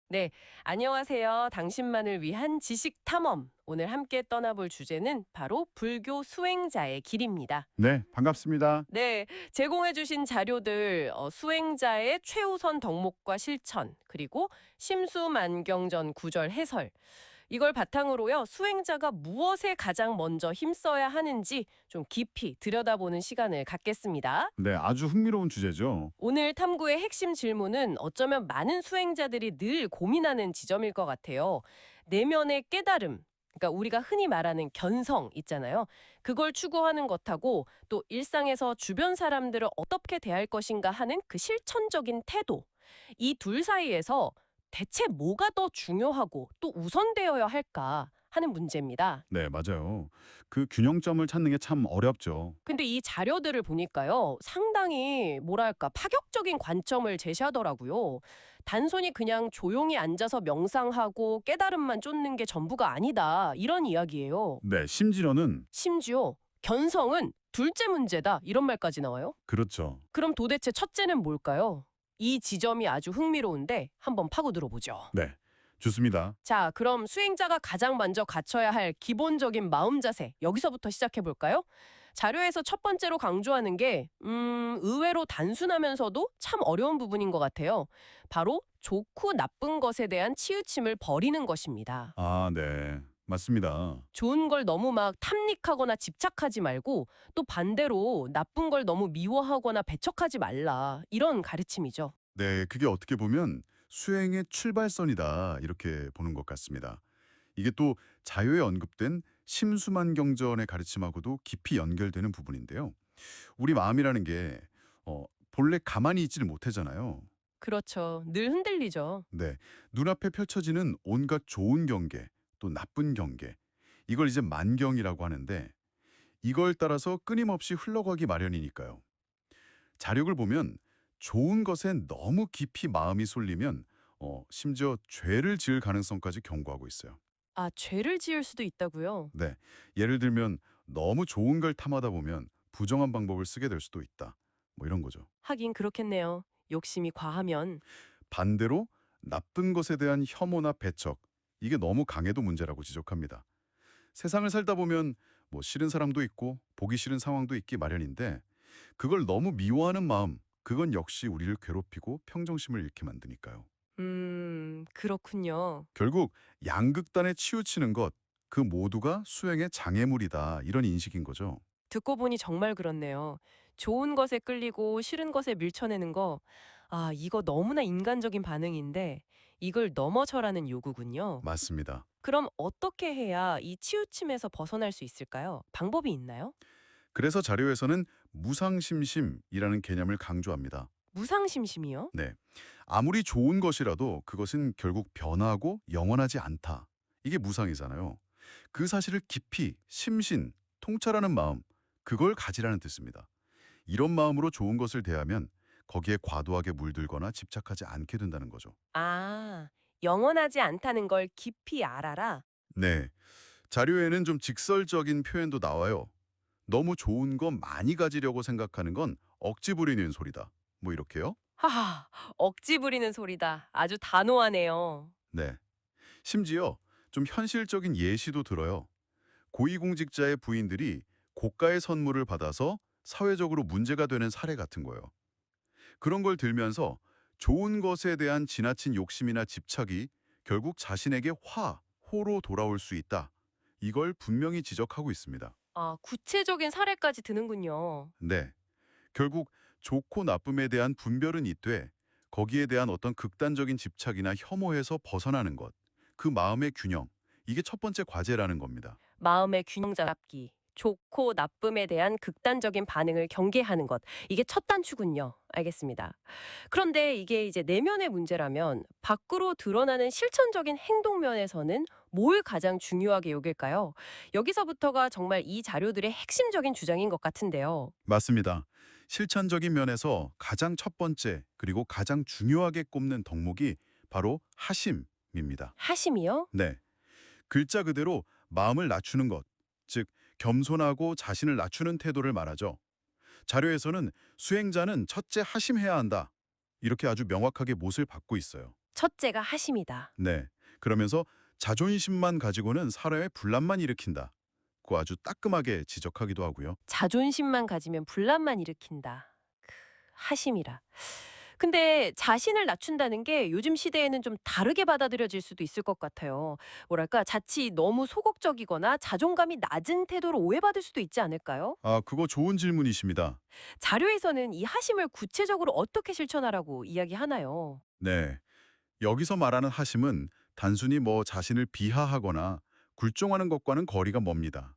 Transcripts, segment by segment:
네, 안녕하세요. 당신만을 위한 지식 탐험. 오늘 함께 떠나볼 주제는 바로 불교 수행자의 길입니다. 네, 반갑습니다. 네, 제공해주신 자료들, 수행자의 최우선 덕목과 실천, 그리고 심수만경전 구절 해설. 이걸 바탕으로요, 수행자가 무엇에 가장 먼저 힘써야 하는지 좀 깊이 들여다보는 시간을 갖겠습니다. 네, 아주 흥미로운 주제죠. 오늘 탐구의 핵심 질문은 어쩌면 많은 수행자들이 늘 고민하는 지점일 것 같아요. 내면의 깨달음, 그러니까 우리가 흔히 말하는 견성 있잖아요. 그걸 추구하는 것하고 또 일상에서 주변 사람들을 어떻게 대할 것인가 하는 그 실천적인 태도. 이 둘 사이에서 대체 뭐가 더 중요하고 또 우선되어야 할까 하는 문제입니다. 네, 맞아요. 그 균형점을 찾는 게 참 어렵죠. 근데 이 자료들을 보니까요. 상당히 뭐랄까 파격적인 관점을 제시하더라고요. 단순히 그냥 조용히 앉아서 명상하고 깨달음만 쫓는 게 전부가 아니다. 이런 이야기예요. 네, 심지어는 심지어 견성은 둘째 문제다. 이런 말까지 나와요. 그렇죠. 그럼 도대체 첫째는 뭘까요? 이 지점이 아주 흥미로운데 한번 파고들어 보죠. 네, 좋습니다. 자, 그럼 수행자가 가장 먼저 갖춰야 할 기본적인 마음 자세, 여기서부터 시작해 볼까요? 자료에서 첫 번째로 강조하는 게, 의외로 단순하면서도 참 어려운 부분인 것 같아요. 바로 좋고 나쁜 것에 대한 치우침을 버리는 것입니다. 아, 네, 맞습니다. 좋은 걸 너무 막 탐닉하거나 집착하지 말고 또 반대로 나쁜 걸 너무 미워하거나 배척하지 말라. 이런 가르침이죠. 네, 그게 어떻게 보면 수행의 출발선이다 이렇게 보는 것 같습니다. 이게 또 자료에 언급된 심수만경전의 가르침하고도 깊이 연결되는 부분인데요. 우리 마음이라는 게 본래 가만히 있지를 못하잖아요. 그렇죠. 늘 흔들리죠. 네, 눈앞에 펼쳐지는 온갖 좋은 경계, 또 나쁜 경계, 이걸 이제 만경이라고 하는데 이걸 따라서 끊임없이 흘러가기 마련이니까요. 자력을 보면 좋은 것에 너무 깊이 마음이 쏠리면 심지어 죄를 지을 가능성까지 경고하고 있어요. 아, 죄를 지을 수도 있다고요? 네, 예를 들면 너무 좋은 걸 탐하다 보면 부정한 방법을 쓰게 될 수도 있다. 뭐 이런 거죠. 하긴 그렇겠네요. 욕심이 과하면. 반대로 나쁜 것에 대한 혐오나 배척, 이게 너무 강해도 문제라고 지적합니다. 세상을 살다 보면 뭐 싫은 사람도 있고 보기 싫은 상황도 있기 마련인데 그걸 너무 미워하는 마음, 그건 역시 우리를 괴롭히고 평정심을 잃게 만드니까요. 그렇군요. 결국 양극단에 치우치는 것, 그 모두가 수행의 장애물이다 이런 인식인 거죠. 듣고 보니 정말 그렇네요. 좋은 것에 끌리고 싫은 것에 밀쳐내는 거, 아, 이거 너무나 인간적인 반응인데 이걸 넘어서라는 요구군요. 맞습니다. 그럼 어떻게 해야 이 치우침에서 벗어날 수 있을까요? 방법이 있나요? 그래서 자료에서는 무상심심이라는 개념을 강조합니다. 무상심심이요? 네. 아무리 좋은 것이라도 그것은 결국 변하고 영원하지 않다. 이게 무상이잖아요. 그 사실을 깊이 심신, 통찰하는 마음, 그걸 가지라는 뜻입니다. 이런 마음으로 좋은 것을 대하면 거기에 과도하게 물들거나 집착하지 않게 된다는 거죠. 아, 영원하지 않다는 걸 깊이 알아라. 네. 자료에는 좀 직설적인 표현도 나와요. 너무 좋은 거 많이 가지려고 생각하는 건 억지 부리는 소리다. 뭐 이렇게요. 하하, 억지 부리는 소리다. 아주 단호하네요. 네. 심지어 좀 현실적인 예시도 들어요. 고위공직자의 부인들이 고가의 선물을 받아서 사회적으로 문제가 되는 사례 같은 거예요. 그런 걸 들면서 좋은 것에 대한 지나친 욕심이나 집착이 결국 자신에게 호로 돌아올 수 있다. 이걸 분명히 지적하고 있습니다. 아, 구체적인 사례까지 드는군요. 네. 결국 좋고 나쁨에 대한 분별은 있되 거기에 대한 어떤 극단적인 집착이나 혐오에서 벗어나는 것. 그 마음의 균형. 이게 첫 번째 과제라는 겁니다. 마음의 균형 잡기. 좋고 나쁨에 대한 극단적인 반응을 경계하는 것. 이게 첫 단추군요. 알겠습니다. 그런데 이게 이제 내면의 문제라면 밖으로 드러나는 실천적인 행동 면에서는 뭘 가장 중요하게 여길까요? 여기서부터가 정말 이 자료들의 핵심적인 주장인 것 같은데요. 맞습니다. 실천적인 면에서 가장 첫 번째 그리고 가장 중요하게 꼽는 덕목이 바로 하심입니다. 하심이요? 네. 글자 그대로 마음을 낮추는 것, 즉 겸손하고 자신을 낮추는 태도를 말하죠. 자료에서는 수행자는 첫째 하심해야 한다. 이렇게 아주 명확하게 못을 받고 있어요. 첫째가 하심이다. 네. 그러면서 자존심만 가지고는 사회에 분란만 일으킨다. 고 아주 따끔하게 지적하기도 하고요. 자존심만 가지면 분란만 일으킨다. 하심이라. 근데 자신을 낮춘다는 게 요즘 시대에는 좀 다르게 받아들여질 수도 있을 것 같아요. 뭐랄까, 자칫 너무 소극적이거나 자존감이 낮은 태도로 오해받을 수도 있지 않을까요? 아, 그거 좋은 질문이십니다. 자료에서는 이 하심을 구체적으로 어떻게 실천하라고 이야기하나요? 네. 여기서 말하는 하심은 단순히 자신을 비하하거나 굴종하는 것과는 거리가 멉니다.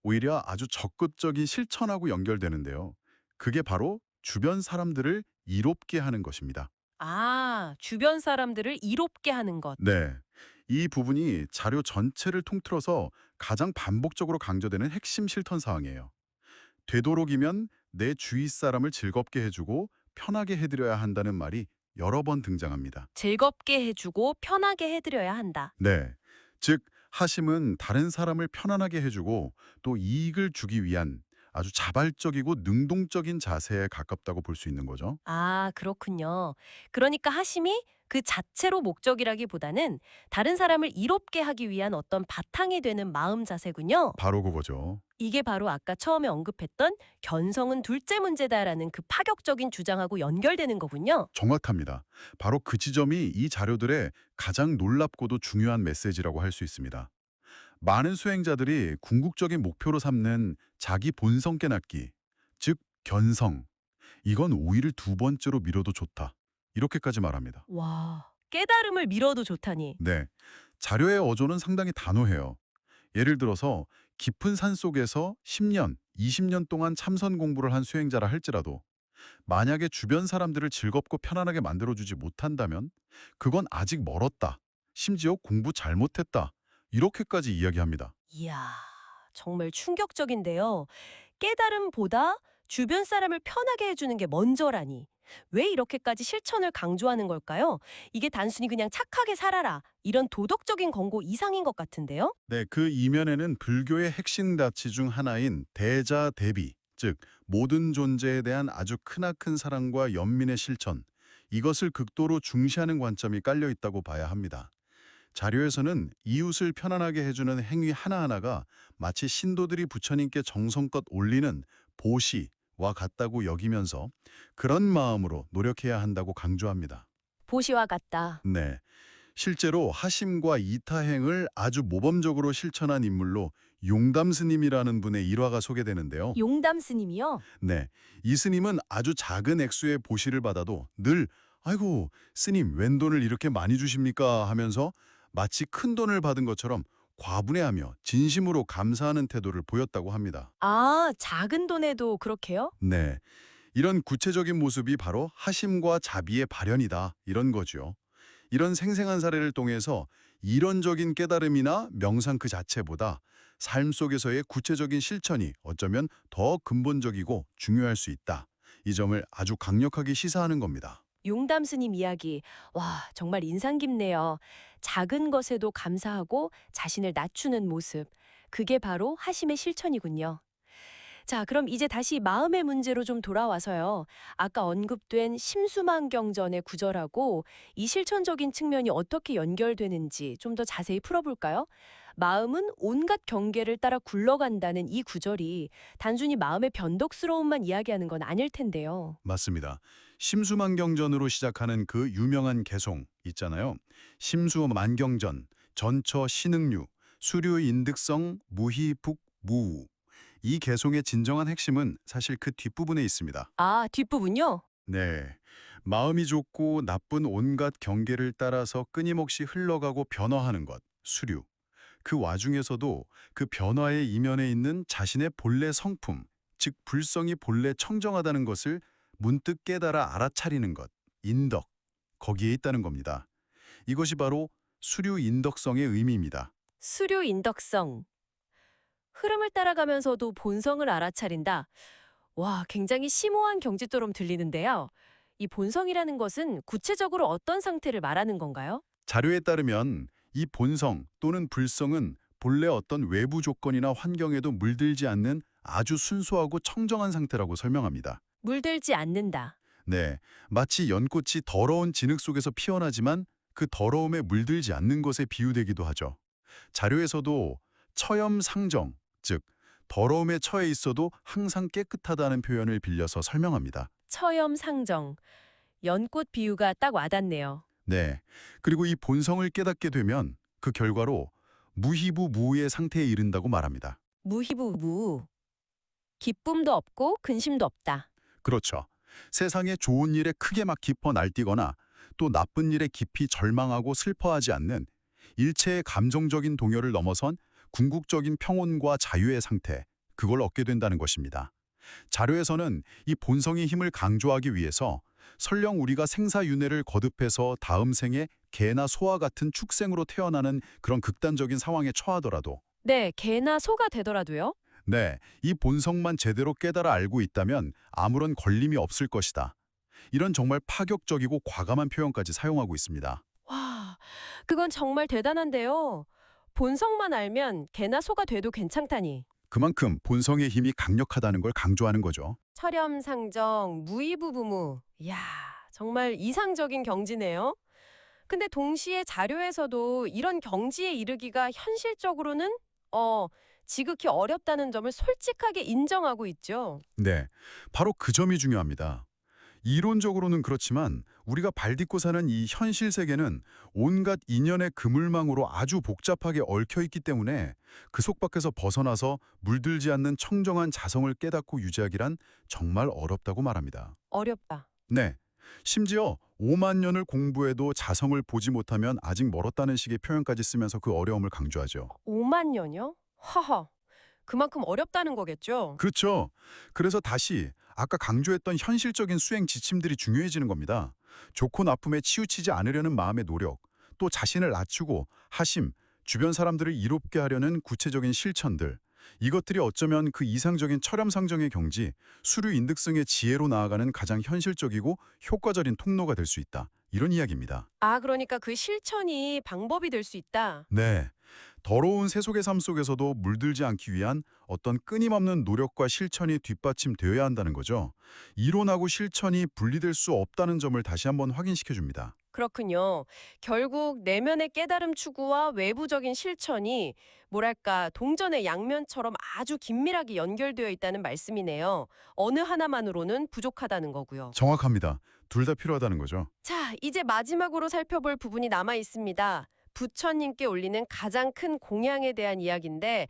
오히려 아주 적극적인 실천하고 연결되는데요. 그게 바로 주변 사람들을 이롭게 하는 것입니다. 아, 주변 사람들을 이롭게 하는 것. 네. 이 부분이 자료 전체를 통틀어서 가장 반복적으로 강조되는 핵심 실천 사항이에요. 되도록이면 내 주위 사람을 즐겁게 해주고 편하게 해드려야 한다는 말이 여러 번 등장합니다. 즐겁게 해주고 편하게 해드려야 한다. 네. 즉, 하심은 다른 사람을 편안하게 해주고 또 이익을 주기 위한 아주 자발적이고 능동적인 자세에 가깝다고 볼 수 있는 거죠. 아, 그렇군요. 그러니까 하심이 그 자체로 목적이라기보다는 다른 사람을 이롭게 하기 위한 어떤 바탕이 되는 마음 자세군요. 바로 그거죠. 이게 바로 아까 처음에 언급했던 견성은 둘째 문제다라는 그 파격적인 주장하고 연결되는 거군요. 정확합니다. 바로 그 지점이 이 자료들의 가장 놀랍고도 중요한 메시지라고 할 수 있습니다. 많은 수행자들이 궁극적인 목표로 삼는 자기 본성 깨닫기, 즉 견성, 이건 오히려 두 번째로 미뤄도 좋다. 이렇게까지 말합니다. 와, 깨달음을 미뤄도 좋다니. 네, 자료의 어조는 상당히 단호해요. 예를 들어서 깊은 산 속에서 10년, 20년 동안 참선 공부를 한 수행자라 할지라도 만약에 주변 사람들을 즐겁고 편안하게 만들어주지 못한다면 그건 아직 멀었다. 심지어 공부 잘못했다. 이렇게까지 이야기합니다. 이야, 정말 충격적인데요. 깨달음보다 주변 사람을 편하게 해주는 게 먼저라니. 왜 이렇게까지 실천을 강조하는 걸까요? 이게 단순히 그냥 착하게 살아라, 이런 도덕적인 권고 이상인 것 같은데요? 네, 그 이면에는 불교의 핵심 가치 중 하나인 대자 대비, 즉 모든 존재에 대한 아주 크나큰 사랑과 연민의 실천, 이것을 극도로 중시하는 관점이 깔려 있다고 봐야 합니다. 자료에서는 이웃을 편안하게 해주는 행위 하나하나가 마치 신도들이 부처님께 정성껏 올리는 보시와 같다고 여기면서 그런 마음으로 노력해야 한다고 강조합니다. 보시와 같다. 네. 실제로 하심과 이타행을 아주 모범적으로 실천한 인물로 용담 스님이라는 분의 일화가 소개되는데요. 용담 스님이요? 네, 이 스님은 아주 작은 액수의 보시를 받아도 늘 "아이고, 스님 웬 돈을 이렇게 많이 주십니까?" 하면서 마치 큰 돈을 받은 것처럼 과분해하며 진심으로 감사하는 태도를 보였다고 합니다. 아, 작은 돈에도 그렇게요? 네, 이런 구체적인 모습이 바로 하심과 자비의 발현이다, 이런 거죠. 이런 생생한 사례를 통해서 이론적인 깨달음이나 명상 그 자체보다 삶 속에서의 구체적인 실천이 어쩌면 더 근본적이고 중요할 수 있다. 이 점을 아주 강력하게 시사하는 겁니다. 용담 스님 이야기. 와, 정말 인상 깊네요. 작은 것에도 감사하고 자신을 낮추는 모습. 그게 바로 하심의 실천이군요. 자, 그럼 이제 다시 마음의 문제로 좀 돌아와서요. 아까 언급된 심수만경전의 구절하고 이 실천적인 측면이 어떻게 연결되는지 좀 더 자세히 풀어볼까요? 마음은 온갖 경계를 따라 굴러간다는 이 구절이 단순히 마음의 변덕스러움만 이야기하는 건 아닐 텐데요. 맞습니다. 심수만경전으로 시작하는 그 유명한 개송 있잖아요. 심수만경전, 전처 신응류, 수류인득성, 무희북, 무우. 이 개송의 진정한 핵심은 사실 그 뒷부분에 있습니다. 아, 뒷부분요? 네. 마음이 좋고 나쁜 온갖 경계를 따라서 끊임없이 흘러가고 변화하는 것, 수류. 그 와중에서도 그 변화의 이면에 있는 자신의 본래 성품, 즉 불성이 본래 청정하다는 것을 문득 깨달아 알아차리는 것, 인덕, 거기에 있다는 겁니다. 이것이 바로 수류 인덕성의 의미입니다. 수료 인덕성. 흐름을 따라가면서도 본성을 알아차린다. 와, 굉장히 심오한 경지처럼 들리는데요. 이 본성이라는 것은 구체적으로 어떤 상태를 말하는 건가요? 자료에 따르면 이 본성 또는 불성은 본래 어떤 외부 조건이나 환경에도 물들지 않는 아주 순수하고 청정한 상태라고 설명합니다. 물들지 않는다. 네, 마치 연꽃이 더러운 진흙 속에서 피어나지만 그 더러움에 물들지 않는 것에 비유되기도 하죠. 자료에서도 처염상정, 즉 더러움에 처해 있어도 항상 깨끗하다는 표현을 빌려서 설명합니다. 처염상정. 연꽃 비유가 딱 와닿네요. 네. 그리고 이 본성을 깨닫게 되면 그 결과로 무희부무의 상태에 이른다고 말합니다. 무희부무. 기쁨도 없고 근심도 없다. 그렇죠. 세상에 좋은 일에 크게 막 깊어 날뛰거나 또 나쁜 일에 깊이 절망하고 슬퍼하지 않는 일체의 감정적인 동요를 넘어선 궁극적인 평온과 자유의 상태, 그걸 얻게 된다는 것입니다. 자료에서는 이 본성의 힘을 강조하기 위해서 설령 우리가 생사윤회를 거듭해서 다음 생에 개나 소와 같은 축생으로 태어나는 그런 극단적인 상황에 처하더라도 네, 개나 소가 되더라도요. 네, 이 본성만 제대로 깨달아 알고 있다면 아무런 걸림이 없을 것이다. 이런 정말 파격적이고 과감한 표현까지 사용하고 있습니다. 와, 그건 정말 대단한데요. 본성만 알면 개나 소가 돼도 괜찮다니. 그만큼 본성의 힘이 강력하다는 걸 강조하는 거죠. 철염상정, 무이부부무. 이야, 정말 이상적인 경지네요. 근데 동시에 자료에서도 이런 경지에 이르기가 현실적으로는 지극히 어렵다는 점을 솔직하게 인정하고 있죠. 네, 바로 그 점이 중요합니다. 이론적으로는 그렇지만 우리가 발딛고 사는 이 현실 세계는 온갖 인연의 그물망으로 아주 복잡하게 얽혀 있기 때문에 그 속박에서 벗어나서 물들지 않는 청정한 자성을 깨닫고 유지하기란 정말 어렵다고 말합니다. 어렵다. 네, 심지어 5만 년을 공부해도 자성을 보지 못하면 아직 멀었다는 식의 표현까지 쓰면서 그 어려움을 강조하죠. 5만 년요? 허허. 그만큼 어렵다는 거겠죠? 그렇죠. 그래서 다시 아까 강조했던 현실적인 수행 지침들이 중요해지는 겁니다. 좋고 나쁨에 치우치지 않으려는 마음의 노력, 또 자신을 낮추고 하심, 주변 사람들을 이롭게 하려는 구체적인 실천들, 이것들이 어쩌면 그 이상적인 철ям상정의 경지, 수류 인득성의 지혜로 나아가는 가장 현실적이고 효과적인 통로가 될 수 있다. 이런 이야기입니다. 아, 그러니까 그 실천이 방법이 될 수 있다. 네. 더러운 세속의 삶 속에서도 물들지 않기 위한 어떤 끊임없는 노력과 실천이 뒷받침되어야 한다는 거죠. 이론하고 실천이 분리될 수 없다는 점을 다시 한번 확인시켜 줍니다. 그렇군요. 결국 내면의 깨달음 추구와 외부적인 실천이 뭐랄까 동전의 양면처럼 아주 긴밀하게 연결되어 있다는 말씀이네요. 어느 하나만으로는 부족하다는 거고요. 정확합니다. 둘 다 필요하다는 거죠. 자, 이제 마지막으로 살펴볼 부분이 남아 있습니다. 부처님께 올리는 가장 큰 공양에 대한 이야기인데,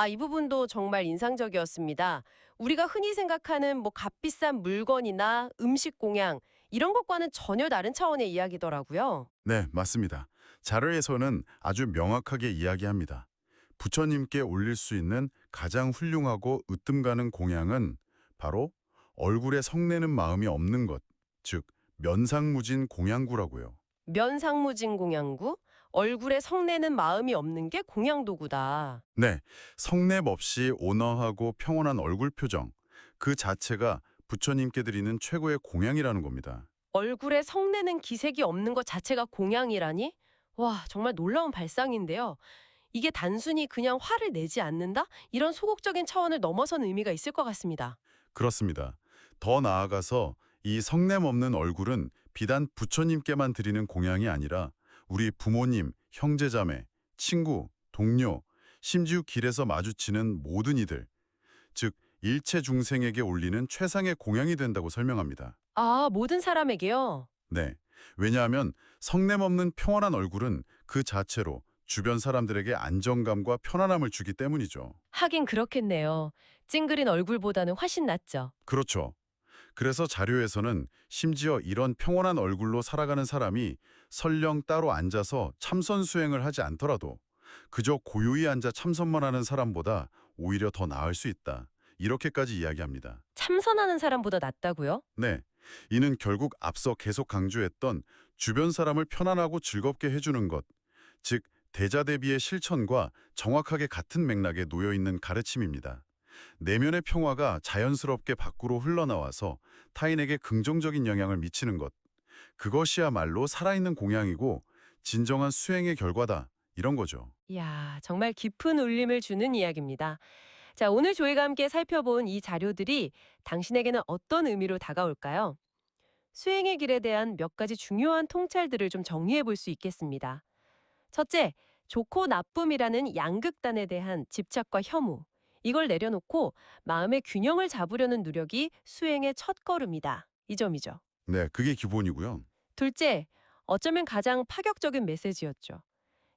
이 부분도 정말 인상적이었습니다. 우리가 흔히 생각하는 뭐 값비싼 물건이나 음식 공양, 이런 것과는 전혀 다른 차원의 이야기더라고요. 네, 맞습니다. 자료에서는 아주 명확하게 이야기합니다. 부처님께 올릴 수 있는 가장 훌륭하고 으뜸 가는 공양은 바로 얼굴에 성내는 마음이 없는 것, 즉 면상무진 공양구라고요. 면상무진 공양구? 얼굴에 성내는 마음이 없는 게 공양도구다. 네, 성냄 없이 온화하고 평온한 얼굴 표정, 그 자체가 부처님께 드리는 최고의 공양이라는 겁니다. 얼굴에 성내는 기색이 없는 것 자체가 공양이라니? 와, 정말 놀라운 발상인데요. 이게 단순히 그냥 화를 내지 않는다? 이런 소극적인 차원을 넘어선 의미가 있을 것 같습니다. 그렇습니다. 더 나아가서 이 성냄 없는 얼굴은 비단 부처님께만 드리는 공양이 아니라 우리 부모님, 형제자매, 친구, 동료, 심지어 길에서 마주치는 모든 이들, 즉 일체 중생에게 올리는 최상의 공양이 된다고 설명합니다. 아, 모든 사람에게요? 네. 왜냐하면 성냄 없는 평온한 얼굴은 그 자체로 주변 사람들에게 안정감과 편안함을 주기 때문이죠. 하긴 그렇겠네요. 찡그린 얼굴보다는 훨씬 낫죠. 그렇죠. 그래서 자료에서는 심지어 이런 평온한 얼굴로 살아가는 사람이 설령 따로 앉아서 참선 수행을 하지 않더라도 그저 고요히 앉아 참선만 하는 사람보다 오히려 더 나을 수 있다. 이렇게까지 이야기합니다. 참선하는 사람보다 낫다고요? 네. 이는 결국 앞서 계속 강조했던 주변 사람을 편안하고 즐겁게 해주는 것, 즉 대자대비의 실천과 정확하게 같은 맥락에 놓여 있는 가르침입니다. 내면의 평화가 자연스럽게 밖으로 흘러나와서 타인에게 긍정적인 영향을 미치는 것, 그것이야말로 살아있는 공양이고 진정한 수행의 결과다. 이런 거죠. 이야, 정말 깊은 울림을 주는 이야기입니다. 자, 오늘 저희가 함께 살펴본 이 자료들이 당신에게는 어떤 의미로 다가올까요? 수행의 길에 대한 몇 가지 중요한 통찰들을 좀 정리해 볼 수 있겠습니다. 첫째, 좋고 나쁨이라는 양극단에 대한 집착과 혐오. 이걸 내려놓고 마음의 균형을 잡으려는 노력이 수행의 첫걸음이다. 이 점이죠. 네, 그게 기본이고요. 둘째, 어쩌면 가장 파격적인 메시지였죠.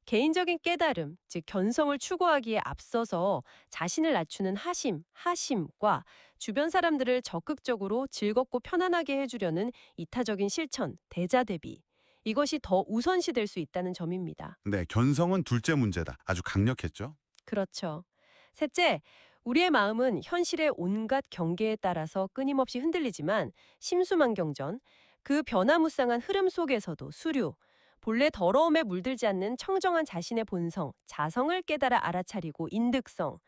개인적인 깨달음, 즉 견성을 추구하기에 앞서서 자신을 낮추는 하심과 주변 사람들을 적극적으로 즐겁고 편안하게 해주려는 이타적인 실천, 대자 대비. 이것이 더 우선시될 수 있다는 점입니다. 네, 견성은 둘째 문제다. 아주 강력했죠. 그렇죠. 셋째, 우리의 마음은 현실의 온갖 경계에 따라서 끊임없이 흔들리지만 심수만경전, 그 변화무쌍한 흐름 속에서도 수류, 본래 더러움에 물들지 않는 청정한 자신의 본성, 자성을 깨달아 알아차리고 인득성,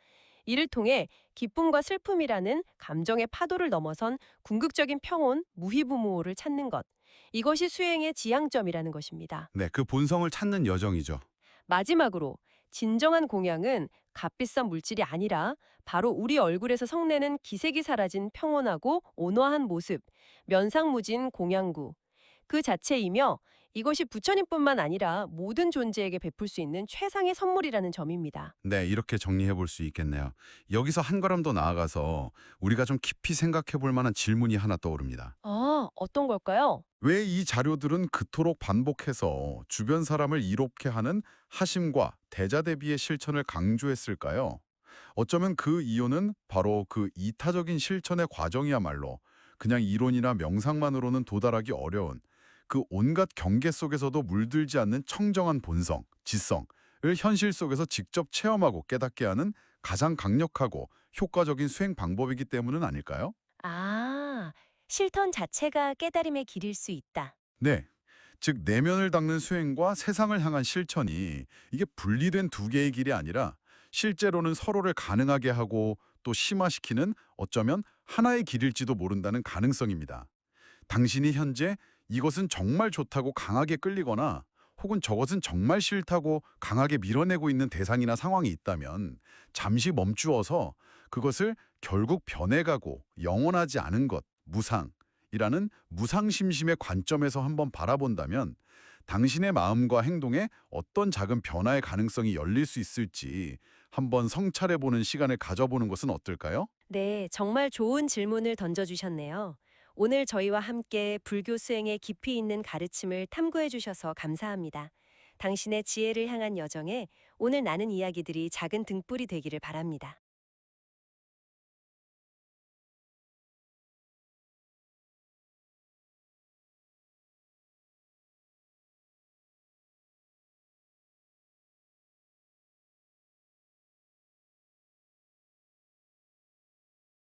이를 통해 기쁨과 슬픔이라는 감정의 파도를 넘어선 궁극적인 평온, 무희부모를 찾는 것. 이것이 수행의 지향점이라는 것입니다. 네, 그 본성을 찾는 여정이죠. 마지막으로 진정한 공양은 값비싼 물질이 아니라 바로 우리 얼굴에서 성내는 기색이 사라진 평온하고 온화한 모습, 면상무진 공양구. 그 자체이며 이것이 부처님뿐만 아니라 모든 존재에게 베풀 수 있는 최상의 선물이라는 점입니다. 네, 이렇게 정리해 볼 수 있겠네요. 여기서 한 걸음 더 나아가서 우리가 좀 깊이 생각해 볼 만한 질문이 하나 떠오릅니다. 아, 어떤 걸까요? 왜 이 자료들은 그토록 반복해서 주변 사람을 이롭게 하는 하심과 대자대비의 실천을 강조했을까요? 어쩌면 그 이유는 바로 그 이타적인 실천의 과정이야말로 그냥 이론이나 명상만으로는 도달하기 어려운 그 온갖 경계 속에서도 물들지 않는 청정한 본성, 지성을 현실 속에서 직접 체험하고 깨닫게 하는 가장 강력하고 효과적인 수행 방법이기 때문은 아닐까요? 아, 실천 자체가 깨달음의 길일 수 있다. 네. 즉 내면을 닦는 수행과 세상을 향한 실천이 이게 분리된 두 개의 길이 아니라 실제로는 서로를 가능하게 하고 또 심화시키는 어쩌면 하나의 길일지도 모른다는 가능성입니다. 당신이 현재 이것은 정말 좋다고 강하게 끌리거나 혹은 저것은 정말 싫다고 강하게 밀어내고 있는 대상이나 상황이 있다면 잠시 멈추어서 그것을 결국 변해가고 영원하지 않은 것, 무상이라는 무상심심의 관점에서 한번 바라본다면 당신의 마음과 행동에 어떤 작은 변화의 가능성이 열릴 수 있을지 한번 성찰해보는 시간을 가져보는 것은 어떨까요? 네, 정말 좋은 질문을 던져주셨네요. 오늘 저희와 함께 불교 수행의 깊이 있는 가르침을 탐구해 주셔서 감사합니다. 당신의 지혜를 향한 여정에 오늘 나눈 이야기들이 작은 등불이 되기를 바랍니다.